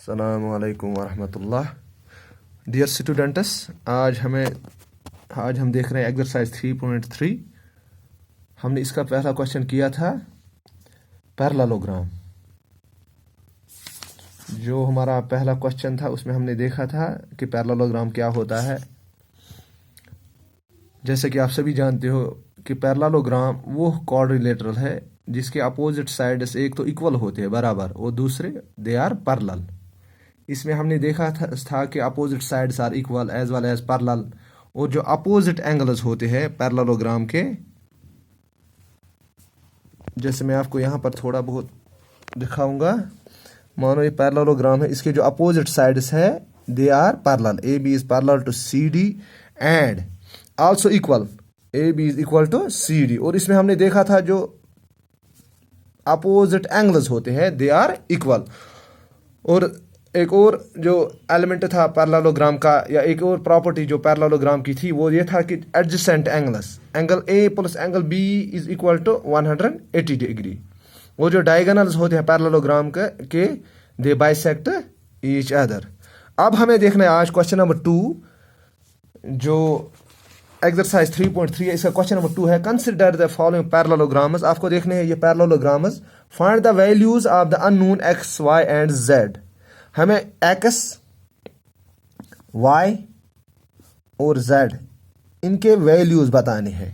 अस्सलामु अलैकुम वरहमतुल्लाह। Dear students, आज हम देख रहे हैं एक्सरसाइज 3.3। हमने इसका पहला क्वेश्चन किया था पैरेललोग्राम। जो हमारा पहला क्वेश्चन था उसमें हमने देखा था कि पैरेललोग्राम क्या होता है। जैसे कि आप सभी जानते हो कि पैरेललोग्राम वो क्वाड्रिलेटरल है जिसके अपोजिट साइड्स एक तो इक्वल होते हैं बराबर और दूसरे दे आर पैरेलल। इसमें हमने देखा था कि opposite sides are equal as well as parallel, और जो अपोजिट एंगल्स होते हैं पैरेललोग्राम के, जैसे मैं आपको यहाँ पर थोड़ा बहुत दिखाऊंगा। मानो ये पैरेललोग्राम है, इसके जो अपोजिट साइड्स है they are parallel. A B is parallel to C D and also equal, A B is equal to C D. और इसमें हमने देखा था जो अपोजिट एंगल्स होते हैं दे आर इक्वल। और एक और जो एलिमेंट था पैरेललोग्राम का, या एक और प्रॉपर्टी जो पैरेललोग्राम की थी, वो ये था कि adjacent angles, angle A plus angle B is equal to 180 degree. वो जो डायगोनल्स होते हैं पैरेललोग्राम के दे बाइसेक्ट ईच अदर। अब हमें देखना है आज क्वेश्चन नंबर 2, जो एक्सरसाइज 3.3 है। इसका क्वेश्चन नंबर 2 है, कंसिडर द फॉलोइंग पैरेललोग्राम्स। आपको देखने हैं ये parallelograms. Find the values of the unknown x y and z. हमें एक्स, वाई और जेड इनके वैल्यूज बताने हैं।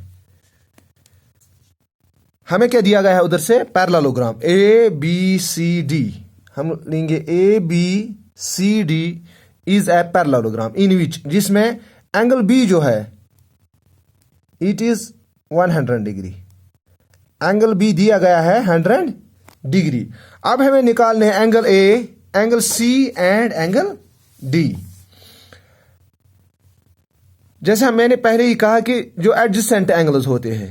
हमें क्या दिया गया है उधर से, parallelogram A B C D. हम लेंगे A B C D is a parallelogram in which, जिसमें एंगल बी जो है it is 100 degree. Angle B दिया गया है 100 डिग्री। अब हमें निकालने हैं angle A, angle C and angle D. जैसे मैंने पहले ही कहा कि जो एडजेसेंट एंगल्स होते हैं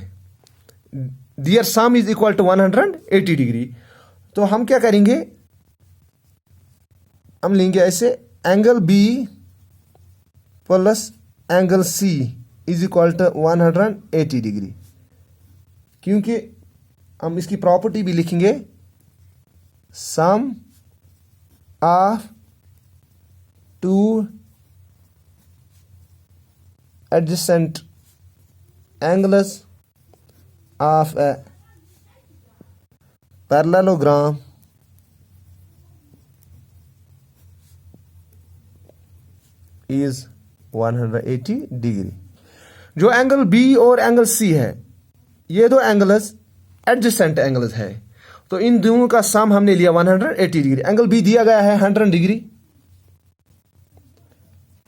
their sum is equal to 180 degree. तो हम क्या करेंगे, हम लेंगे ऐसे angle B plus angle C is equal to 180 degree, क्योंकि हम इसकी प्रॉपर्टी भी लिखेंगे, sum of two adjacent angles of a parallelogram is 180 degree. जो एंगल बी और एंगल सी है, ये दो एंगल्स एडजेसेंट एंगल्स है, तो इन दोनों का सम हमने लिया 180 डिग्री। एंगल बी दिया गया है 100 degree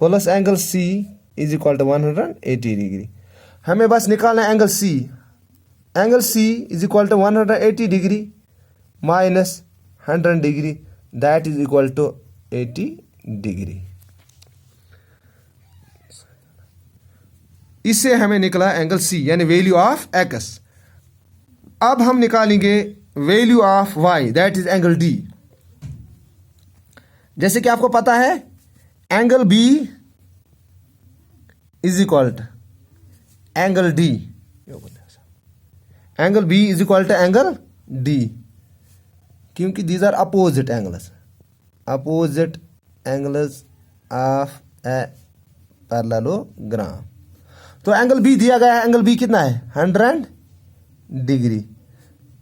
plus angle C is equal to 180 degree. हमें बस निकालना है angle C. Angle C is equal to 180 degree minus 100 degree, that is equal to 80 degree. इससे हमें निकला एंगल सी यानी वैल्यू ऑफ एक्स। अब हम निकालेंगे value of y, that is angle D. जैसे कि आपको पता है angle B is equal to angle D, angle B is equal to angle D, क्योंकि these are opposite angles, opposite angles of a parallelogram. तो एंगल बी दिया गया है, एंगल बी कितना है 100 degree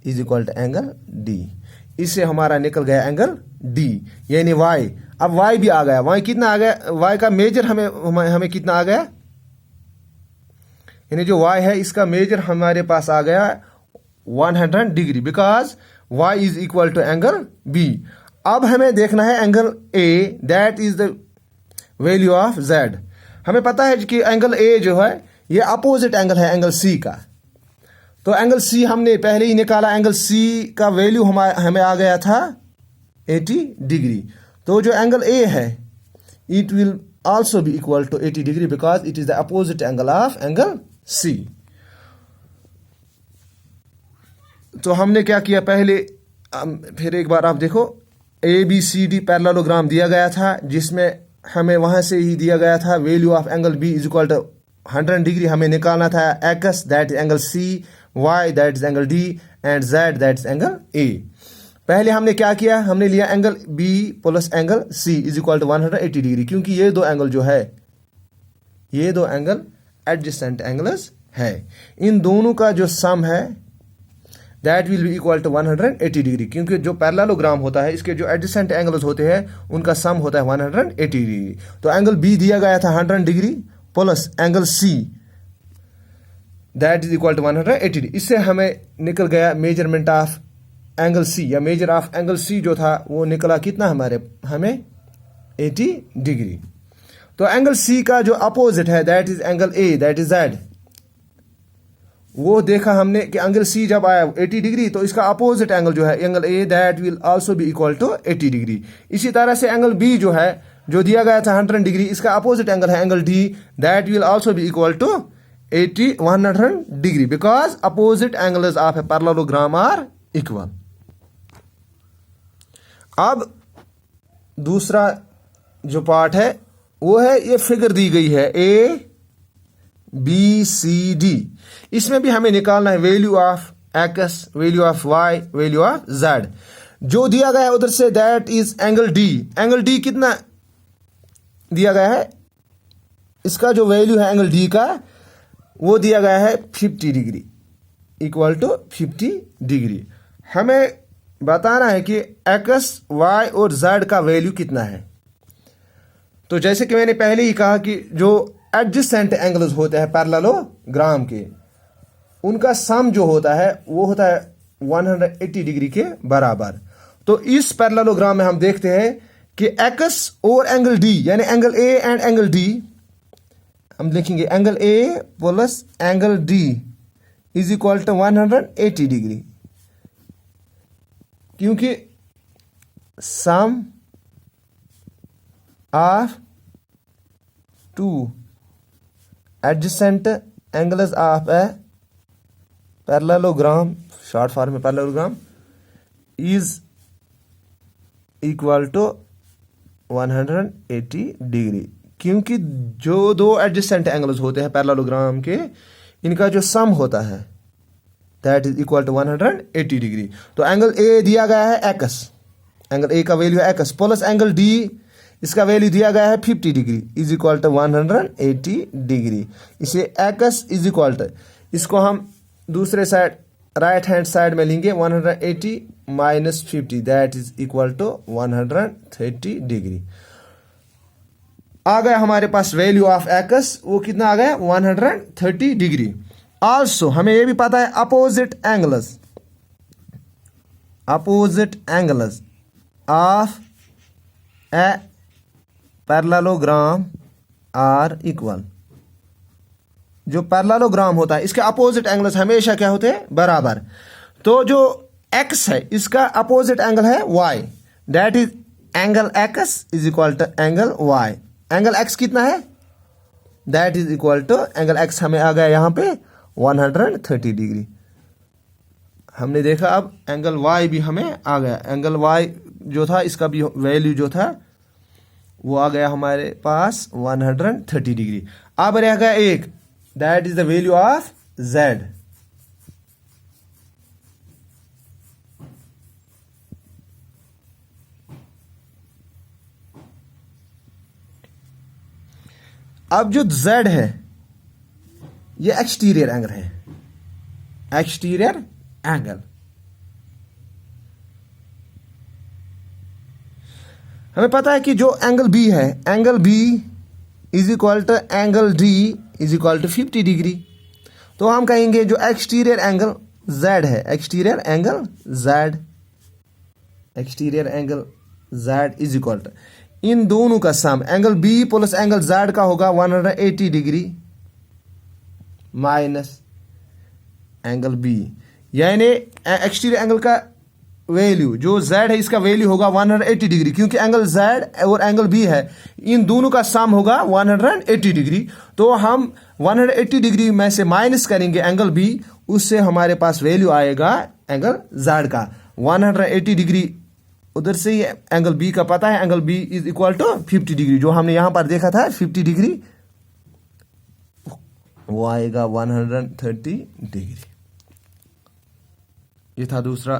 is equal to angle D. इससे हमारा निकल गया एंगल डी यानी वाई। अब वाई भी आ गया, वाई कितना आ गया, वाई का मेजर हमें कितना आ गया, यानी जो वाई है इसका मेजर हमारे पास आ गया 100 degree, because Y is equal to angle B. अब हमें देखना है angle A, that is the value of Z. हमें पता है कि एंगल ए जो है ये अपोजिट एंगल है एंगल सी का, तो एंगल सी हमने पहले ही निकाला। एंगल सी का वैल्यू हमें आ गया था 80 डिग्री। तो जो एंगल ए है it will also be equal to 80 degree because it is the opposite angle of angle C. तो हमने क्या किया पहले, फिर एक बार आप देखो, A B C D parallelogram दिया गया था जिसमें हमें वहां से ही दिया गया था value of angle B is equal to 100 degree. हमें निकालना था X, that is angle C, y that is angle D, and z that is angle A। पहले हमने क्या किया, हमने लिया angle B plus angle C is equal to 180 degree, क्योंकि ये दो एंगल जो है, ये दो एंगल एडजेसेंट एंगल्स है। इन दोनों का जो सम है that will be equal to 180 degree, क्योंकि जो पैरेललोग्राम होता है इसके जो एडजेसेंट एंगल्स होते हैं उनका सम होता है 180 डिग्री। तो एंगल बी दिया गया था 100 degree plus angle C that is equal to 180 degree. इससे हमें निकल गया मेजरमेंट ऑफ एंगल सी या मेजर ऑफ एंगल सी जो था वो निकला कितना हमें 80 डिग्री। तो एंगल सी का जो अपोजिट है that is angle A that is Z, वो देखा हमने कि एंगल सी जब आया 80 डिग्री तो इसका अपोजिट एंगल जो है angle A that will also be equal to 80 degree. इसी तरह से एंगल बी जो है जो दिया गया था 100 डिग्री, इसका अपोजिट एंगल है angle D that will also be equal to 100 degree because opposite angles of a parallelogram are equal. अब दूसरा जो पार्ट है वो है, ये फिगर दी गई है ए बी सी डी, इसमें भी हमें निकालना है value of X, value of Y, value of Z. जो दिया गया है उधर से that is angle D. Angle D कितना दिया गया है, इसका जो वैल्यू है एंगल डी का वो दिया गया है 50 डिग्री इक्वल टू 50 डिग्री। हमें बताना है कि एक्स वाई और जेड का वैल्यू कितना है। तो जैसे कि मैंने पहले ही कहा कि जो एडजेसेंट एंगल्स होते हैं पैरेललोग्राम के, उनका सम जो होता है वो होता है 180 डिग्री के बराबर। तो इस पैरेललोग्राम में हम देखते हैं कि एक्स और एंगल डी यानी angle A and angle D, हम लिखेंगे angle A plus angle D is equal to 180 degree, क्योंकि sum of two adjacent angles of a parallelogram, short form में parallelogram, is equal to 180 degree, क्योंकि जो दो adjacent angles होते हैं parallelogram के इनका जो सम होता है that is equal to 180 degree. तो एंगल ए दिया गया है एक्स, एंगल ए का वैल्यू है एक्स प्लस एंगल डी, इसका वैल्यू दिया गया है 50 degree is equal to 180 degree. इसे एक्स इज इक्वल टू, इसको हम दूसरे साइड राइट हैंड साइड में लेंगे 180 minus 50 that is equal to 130 degree. आ गया हमारे पास वैल्यू ऑफ एक्स, वो कितना आ गया 130 डिग्री। आल्सो हमें ये भी पता है opposite angles of a parallelogram are equal. जो पैरेललोग्राम होता है इसके अपोजिट एंगल्स हमेशा क्या होते हैं, बराबर। तो जो x है इसका अपोजिट एंगल है y, that is angle x is equal to angle y। Angle x कितना है, that is equal to angle x हमें आ गया यहां पे 130 डिग्री। हमने देखा अब एंगल y भी हमें आ गया, एंगल y जो था इसका भी वैल्यू जो था वो आ गया हमारे पास 130 डिग्री। अब रह गया एक, that is the value of z। अब जो z है ये एक्सटीरियर एंगल है, एक्सटीरियर एंगल। हमें पता है कि जो एंगल b है, angle b is equal to angle d is equal to 50 degree. तो हम कहेंगे जो एक्सटीरियर एंगल z है, exterior angle z is equal to इन दोनों का sum angle b plus angle z का होगा 180 डिग्री माइनस एंगल b, यानी एक्सटीरियर एंगल का वैल्यू जो z है इसका वैल्यू होगा 180 डिग्री, क्योंकि एंगल z और एंगल b है इन दोनों का सम होगा 180 डिग्री। तो हम 180 डिग्री में से माइनस करेंगे एंगल b, उससे हमारे पास वैल्यू आएगा एंगल z का 180 डिग्री। उधर से ही एंगल b का पता है, angle b is equal to 50 degree, जो हमने यहां पर देखा था 50 डिग्री, वो आएगा 130 डिग्री। ये था दूसरा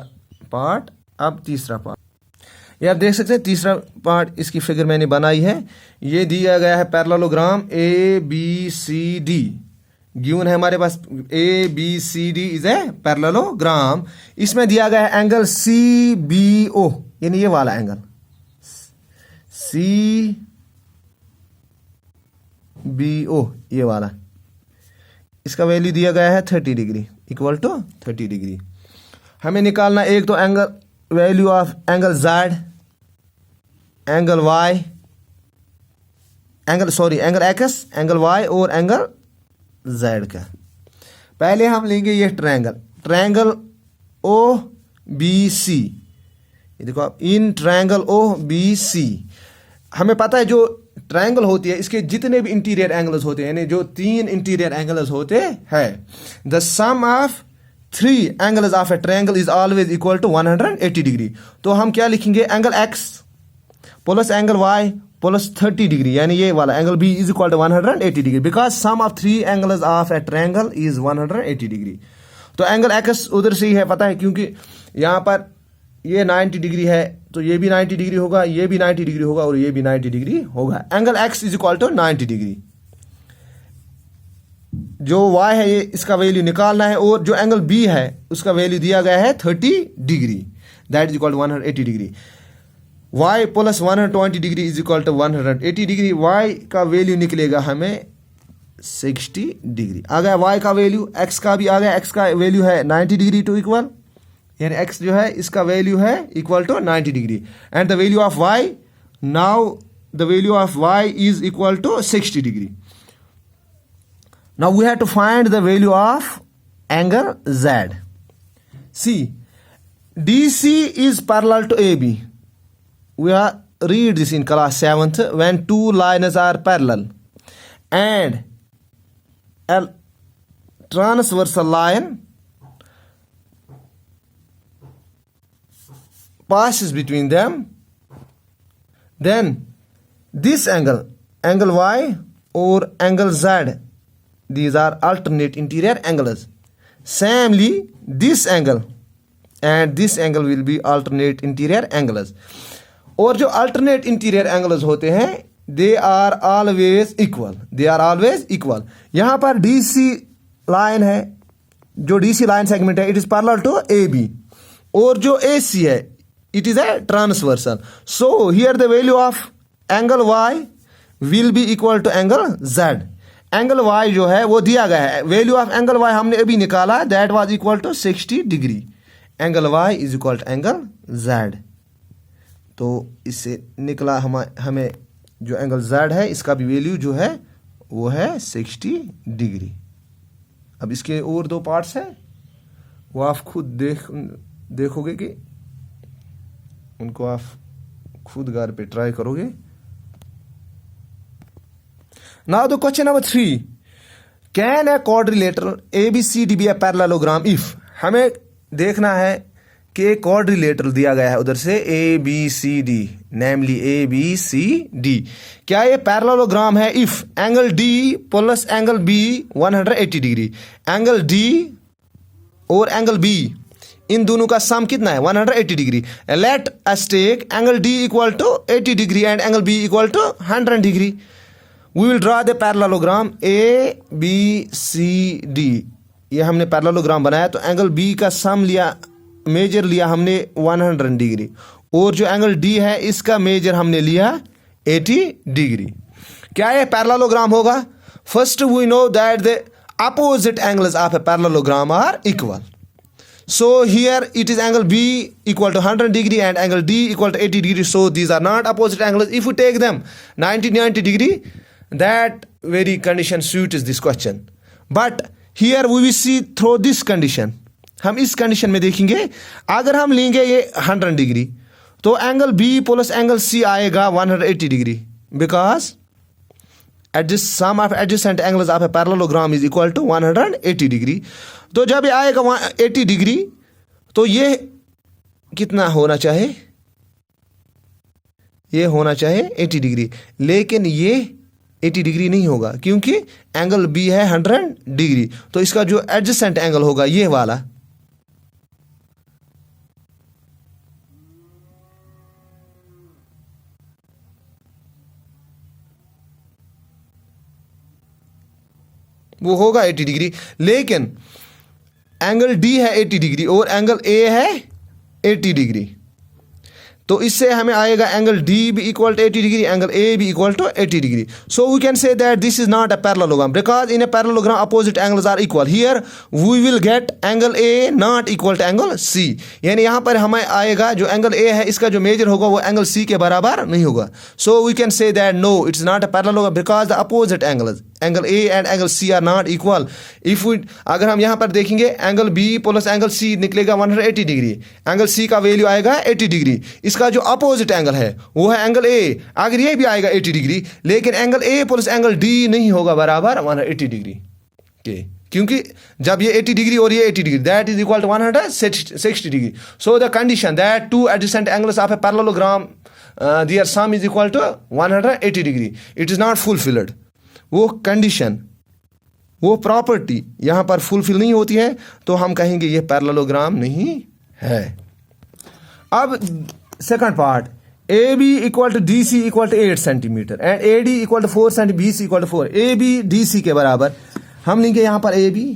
पार्ट। अब तीसरा पार्ट, ये आप देख सकते हैं तीसरा पार्ट, इसकी फिगर मैंने बनाई है। ये दिया गया है parallelogram A B C D, given है हमारे पास A B C D is a parallelogram. इसमें दिया गया है एंगल सी बी ओ, यानी ये वाला एंगल सी बी ओ, ये वाला, इसका वैल्यू दिया गया है 30 डिग्री, इक्वल टू 30 डिग्री। हमें निकालना एक तो angle, value of angle Z, angle Y, angle X, angle Y और एंगल जेड का। पहले हम लेंगे ये ट्रायंगल ओ बी सी। ये देखो आप, in triangle O B C, हमें पता है जो ट्रायंगल होती है इसके जितने भी इंटीरियर एंगल्स होते हैं, यानी जो 3 इंटीरियर एंगल्स होते हैं, the sum of 3 angles of a triangle is always equal to 180 degree. तो हम क्या लिखेंगे, angle X plus angle Y plus 30 degree, यानी ये वाला angle B is equal to 180 degree, because sum of 3 angles of a triangle is 180 degree. तो angle X उधर से ही है, पता है, क्योंकि यहां पर ये 90 डिग्री है, तो ये भी 90 डिग्री होगा, ये भी 90 डिग्री होगा और ये भी 90 डिग्री होगा। Angle X is equal to 90 degree. जो y है ये, इसका वैल्यू निकालना है, और जो एंगल b है उसका वैल्यू दिया गया है 30 degree, that is equal to 180 degree. y plus 120 degree is equal to 180 degree. y का वैल्यू निकलेगा हमें 60 डिग्री। आ गया y का वैल्यू, x का भी आ गया, x का वैल्यू है 90 डिग्री टू इक्वल, यानी x जो है इसका वैल्यू है equal to 90 degree, and the value of y, now the value of y is equal to 60 degree. Now we have to find the value of angle Z. See, DC is parallel to AB. We have read this in class 7th, when 2 lines are parallel and a transversal line passes between them, then this angle Y or angle Z, these are alternate interior angles. Samely, this angle and this angle will be alternate interior angles. और जो alternate interior angles होते हैं, they are always equal. They are always equal. यहाँ पर DC line है, जो DC line segment है, it is parallel to AB. और जो AC है, it is a transversal. So here the value of angle Y will be equal to angle Z. Angle y जो है वो दिया गया है, वैल्यू ऑफ एंगल y हमने अभी निकाला, that was equal to 60 degree. Angle y is equal to angle z। तो इससे निकला हमें जो एंगल z है इसका भी वैल्यू जो है वो है 60 डिग्री। अब इसके और 2 पार्ट्स हैं, वो आप खुद देखोगे कि उनको आप खुद घर पे ट्राई करोगे। Now the question number 3, can a quadrilateral ABCD be a parallelogram if, हमें देखना है कि एक quadrilateral दिया गया है उधर से ABCD, namely ABCD, क्या ये parallelogram है if angle D plus angle B 180 degree, angle D और एंगल B इन दोनों का सम कितना है 180 degree. Let us take angle D equal to 80 degree and angle B equal to 100 degree. We will draw the parallelogram ABCD। ये हमने parallelogram बनाया, तो एंगल B का सम लिया, मेजर लिया हमने 100 डिग्री, और जो एंगल D है इसका मेजर हमने लिया 80 डिग्री। क्या ये पैरेललोग्राम होगा? First we know that the opposite angles of a parallelogram are equal. So here it is angle B equal to 100 degree and angle D equal to 80 degree. So these are not opposite angles. If we take them 90 degree, that very condition suits this question. But here we will see through this condition. हम इस condition में देखेंगे, अगर हम लेंगे ये 100 degree तो angle B plus angle C आएगा 180 degree, because sum of adjacent angles of a parallelogram is equal to 180 degree. तो जब ये आएगा 80 डिग्री तो ये कितना होना चाहिए, ये होना चाहिए 80 डिग्री, लेकिन ये 80 डिग्री नहीं होगा क्योंकि एंगल B है 100 डिग्री। तो इसका जो एडजेसेंट एंगल होगा ये वाला, वो होगा 80 डिग्री। लेकिन एंगल डी है 80 डिग्री और एंगल ए है 80 डिग्री, तो इससे हमें आएगा एंगल डी भी equal to 80 degree, angle A भी equal to 80 degree. So we can say that this is not a parallelogram because in a parallelogram opposite angles are equal. Here we will get angle A not equal to angle C, यानी यहाँ पर हमें आएगा जो angle A है इसका जो major होगा वो एंगल सी के बराबर नहीं होगा। So we can say that no it's not a parallelogram because the opposite angles angle A and angle C are not equal. If we अगर हम यहाँ पर देखेंगे angle B plus angle C निकलेगा 180 डिग्री, एंगल सी का value आएगा 80 degree, इसका जो अपोजिट एंगल है वो है एंगल ए, अगर ये भी आएगा 80 डिग्री, लेकिन angle A plus angle D नहीं होगा बराबर 180 डिग्री के, क्योंकि जब ये 80 डिग्री और ये 80 degree that is equal to 160 degree. So the condition that two adjacent angles of a parallelogram their sum is equal to 180 degree, it is not fulfilled. वो कंडीशन, वो प्रॉपर्टी यहाँ पर फुलफिल नहीं होती है, तो हम कहेंगे ये पैरेललोग्राम नहीं है। अब second part, A B equal to D C equal to 8 centimetre and A D equal to 4 centimetre, B C equal to 4, A B D C के बराबर हम लेंगे यहाँ पर ए बी,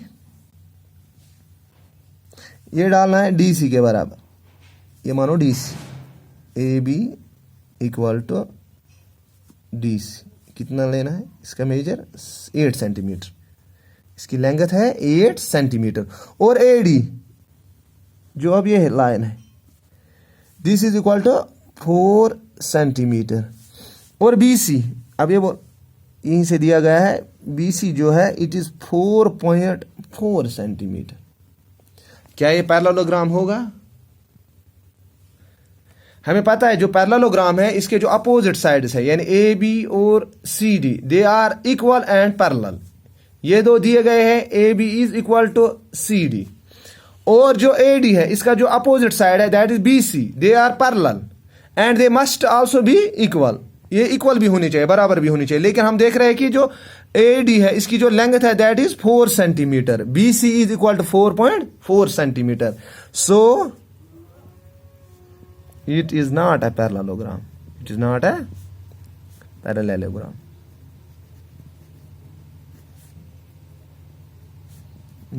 ये डालना है डी सी के बराबर, ये मानो D C, A B equal to D C, कितना लेना है इसका मेजर 8 सेंटीमीटर, इसकी लेंथ है 8 सेंटीमीटर, और ए डी जो अब ये लाइन है this is equal to 4 centimetre, और बी सी अब ये यहीं से दिया गया है, बी सी जो है इट इज 4.4 सेंटीमीटर। क्या ये पैरेललोग्राम होगा? हमें पता है जो पैरेललोग्राम है इसके जो अपोजिट साइड्स है यानी ए बी और C D they are equal and parallel, ये दो दिए गए हैं, A B is equal to C D, और जो ए डी है इसका जो अपोजिट साइड है that is B C, they are parallel and they must also be equal, ये इक्वल भी होनी चाहिए, बराबर भी होनी चाहिए। लेकिन हम देख रहे हैं कि जो ए डी है इसकी जो लेंथ है that is 4 centimetre, B C is equal to 4.4 centimetre, so it is not a parallelogram, it is not a parallelogram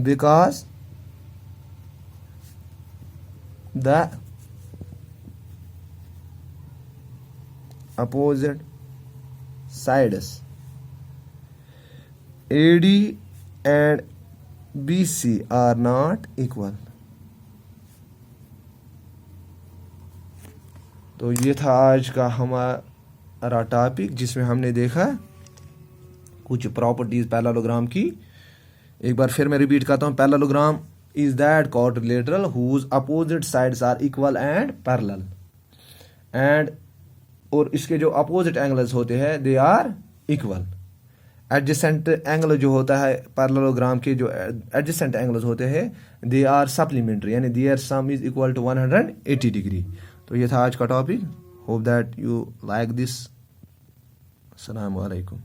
because the opposite sides AD and BC are not equal। तो ये था आज का हमारा topic जिसमें हमने देखा कुछ प्रॉपर्टीज पैरेललोग्राम की। एक बार फिर मैं रिपीट करता हूँ, parallelogram is that quadrilateral whose opposite sides are equal and parallel, and और इसके जो अपोजिट एंगल्स होते हैं they are equal. Adjacent angle जो होता है पैरेललोग्राम के जो एडजेसेंट एंगल्स होते हैं दे आर सप्लीमेंट्री, यानी their sum is equal to 180 degree. तो ये था आज का topic, hope that you like this. अस्सलाम वालेकुम।